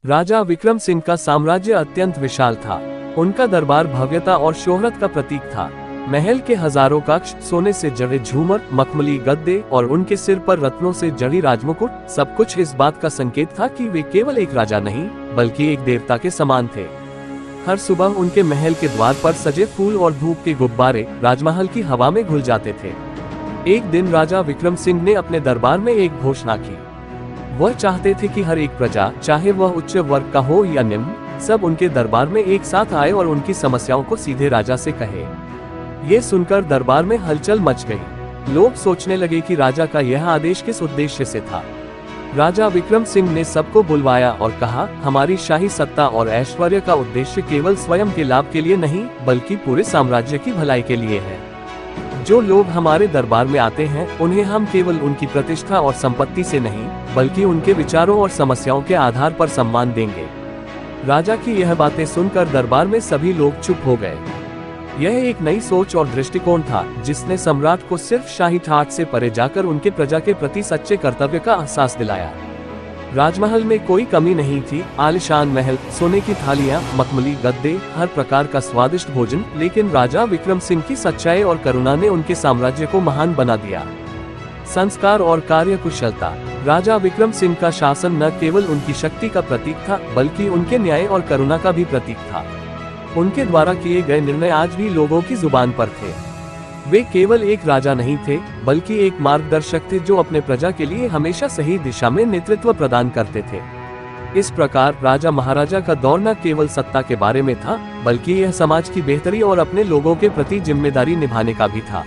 राजा विक्रम सिंह का साम्राज्य अत्यंत विशाल था। उनका दरबार भव्यता और शोहरत का प्रतीक था। महल के हजारों कक्ष, सोने से जड़े झूमर, मखमली गद्दे और उनके सिर पर रत्नों से जड़ी राजमुकुट, सब कुछ इस बात का संकेत था कि वे केवल एक राजा नहीं बल्कि एक देवता के समान थे। हर सुबह उनके महल के द्वार पर सजे फूल और धूप के गुब्बारे राजमहल की हवा में घुल जाते थे। एक दिन राजा विक्रम सिंह ने अपने दरबार में एक घोषणा की। वह चाहते थे कि हर एक प्रजा, चाहे वह उच्च वर्ग का हो या निम्न, सब उनके दरबार में एक साथ आए और उनकी समस्याओं को सीधे राजा से कहे। ये सुनकर दरबार में हलचल मच गई। लोग सोचने लगे कि राजा का यह आदेश किस उद्देश्य से था। राजा विक्रम सिंह ने सबको बुलवाया और कहा, हमारी शाही सत्ता और ऐश्वर्य का उद्देश्य केवल स्वयं के लाभ के लिए नहीं बल्कि पूरे साम्राज्य की भलाई के लिए है। जो लोग हमारे दरबार में आते हैं उन्हें हम केवल उनकी प्रतिष्ठा और संपत्ति से नहीं बल्कि उनके विचारों और समस्याओं के आधार पर सम्मान देंगे। राजा की यह बातें सुनकर दरबार में सभी लोग चुप हो गए। यह एक नई सोच और दृष्टिकोण था जिसने सम्राट को सिर्फ शाही ठाट से परे जाकर उनके प्रजा के प्रति सच्चे कर्तव्य का एहसास दिलाया। राजमहल में कोई कमी नहीं थी। आलीशान महल, सोने की थालियां, मखमली गद्दे, हर प्रकार का स्वादिष्ट भोजन, लेकिन राजा विक्रम सिंह की सच्चाई और करुणा ने उनके साम्राज्य को महान बना दिया। संस्कार और कार्यकुशलता। राजा विक्रम सिंह का शासन न केवल उनकी शक्ति का प्रतीक था बल्कि उनके न्याय और करुणा का भी प्रतीक था। उनके द्वारा किए गए निर्णय आज भी लोगों की जुबान पर थे। वे केवल एक राजा नहीं थे बल्कि एक मार्गदर्शक थे जो अपने प्रजा के लिए हमेशा सही दिशा में नेतृत्व प्रदान करते थे। इस प्रकार राजा महाराजा का दौर न केवल सत्ता के बारे में था बल्कि यह समाज की बेहतरी और अपने लोगों के प्रति जिम्मेदारी निभाने का भी था।